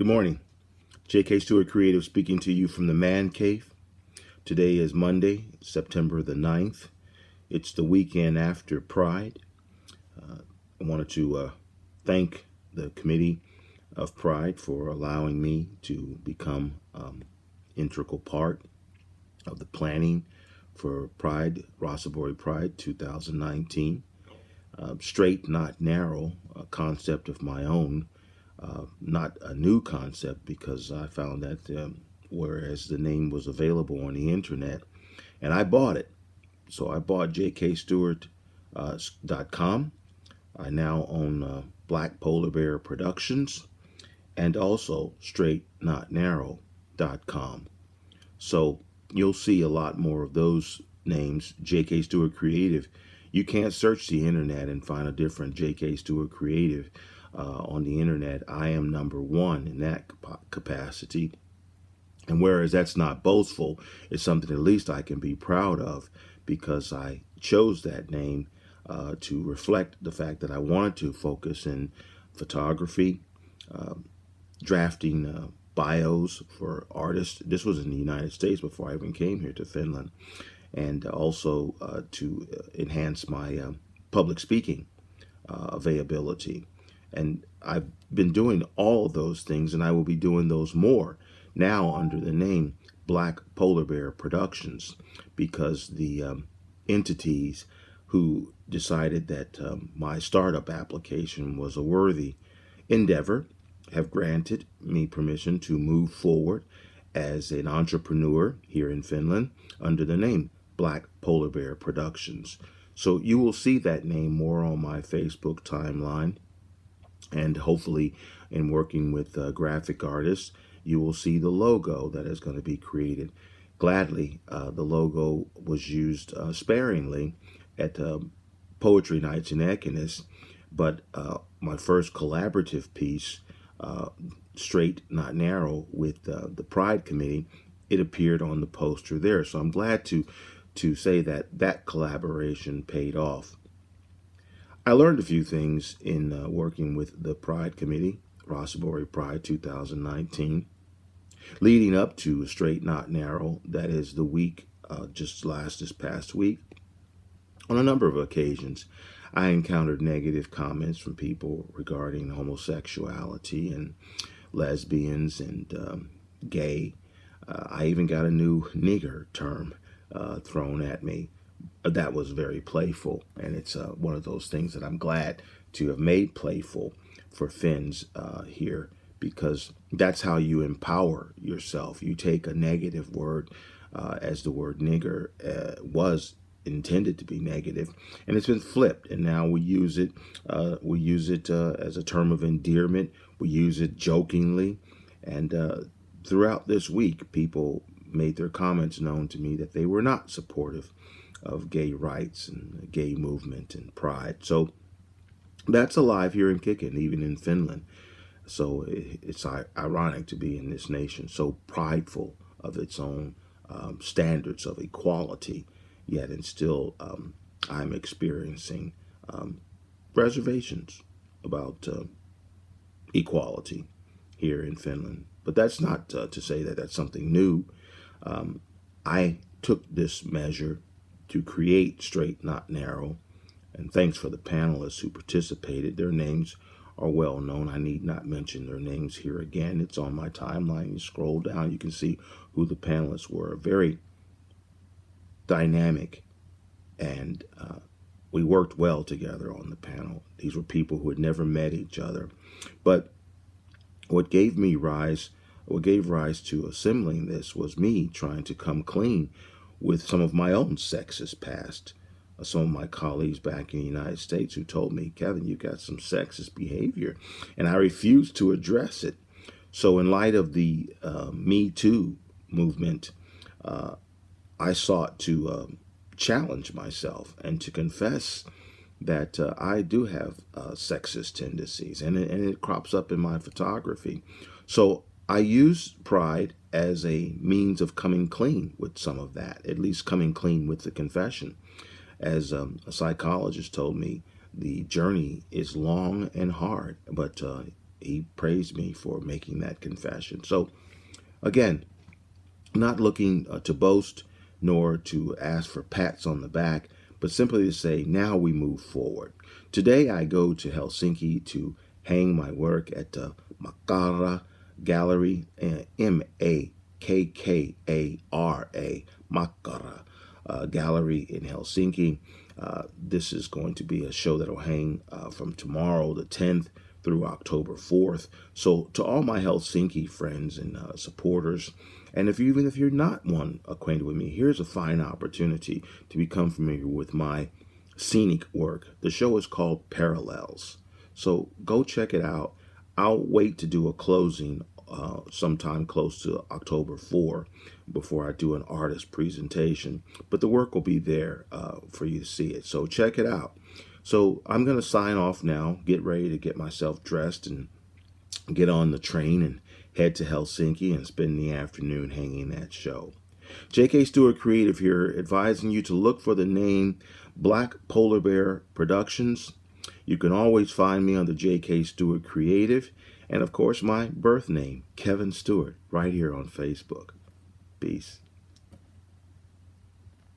Good morning. J.K. Stewart Creative speaking to you from the Man Cave. Today is Monday, September the 9th. It's the weekend after Pride. I wanted to thank the Committee of Pride for allowing me to become integral part of the planning for Pride, Rossabori Pride 2019. Straight, not narrow, a concept of my own. Not a new concept because I found that whereas the name was available on the internet and I bought it. So I bought jkstewart.com. I now own Black Polar Bear Productions and also straightnotnarrow.com. So you'll see a lot more of those names. J.K. Stewart Creative. You can't search the internet and find a different J.K. Stewart Creative. On the internet, I am number one in that capacity. And whereas that's not boastful, it's something at least I can be proud of because I chose that name to reflect the fact that I wanted to focus in photography, drafting bios for artists. This was in the United States before I even came here to Finland. And also to enhance my public speaking availability. And I've been doing all of those things, and I will be doing those more now under the name Black Polar Bear Productions, because the entities who decided that my startup application was a worthy endeavor have granted me permission to move forward as an entrepreneur here in Finland under the name Black Polar Bear Productions. So you will see that name more on my Facebook timeline. And hopefully, in working with graphic artists, you will see the logo that is going to be created. Gladly, the logo was used sparingly at Poetry Nights in Ekenes, but my first collaborative piece, Straight Not Narrow, with the Pride Committee, it appeared on the poster there. So I'm glad to say that that collaboration paid off. I learned a few things in working with the Pride Committee, Rossabori Pride 2019, leading up to Straight Not Narrow, that is the week this past week. On a number of occasions, I encountered negative comments from people regarding homosexuality and lesbians and gay. I even got a new nigger term thrown at me. That was very playful, and it's one of those things that I'm glad to have made playful for Finns here, because that's how you empower yourself. You take a negative word, as the word nigger was intended to be negative, and it's been flipped, and now we use it. We use it as a term of endearment. We use it jokingly, and throughout this week, people made their comments known to me that they were not supportive of gay rights and the gay movement and pride. So that's alive here in kicking, even in Finland. So it's ironic to be in this nation so prideful of its own standards of equality, yet and still I'm experiencing reservations about equality here in Finland. But that's not to say that that's something new. I took this measure to create Straight Not Narrow, and thanks for the panelists who participated. Their names are well known. I need not mention their names here again. It's on my timeline. You scroll down, you can see who the panelists were. Very dynamic, and we worked well together on the panel. These were people who had never met each other. But what gave rise to assembling this was me trying to come clean with some of my own sexist past. Some of my colleagues back in the United States who told me, Kevin, you got some sexist behavior, and I refused to address it. So in light of the Me Too movement, I sought to challenge myself and to confess that I do have sexist tendencies, and it crops up in my photography. So I use Pride as a means of coming clean with some of that, at least coming clean with the confession. As a psychologist told me, the journey is long and hard, but he praised me for making that confession. So again, not looking to boast nor to ask for pats on the back, but simply to say, now we move forward. Today I go to Helsinki to hang my work at the Makkara Gallery, Makkara, Makkara Gallery in Helsinki. This is going to be a show that will hang from tomorrow, the 10th, through October 4th. So to all my Helsinki friends and supporters, and even if you're not one acquainted with me, here's a fine opportunity to become familiar with my scenic work. The show is called Parallels. So go check it out. I'll wait to do a closing sometime close to October 4 before I do an artist presentation. But the work will be there for you to see it. So check it out. So I'm going to sign off now, get ready to get myself dressed and get on the train and head to Helsinki and spend the afternoon hanging that show. J.K. Stewart Creative here, advising you to look for the name Black Polar Bear Productions. You can always find me under J.K. Stewart Creative, and of course my birth name, Kevin Stewart, right here on Facebook. Peace.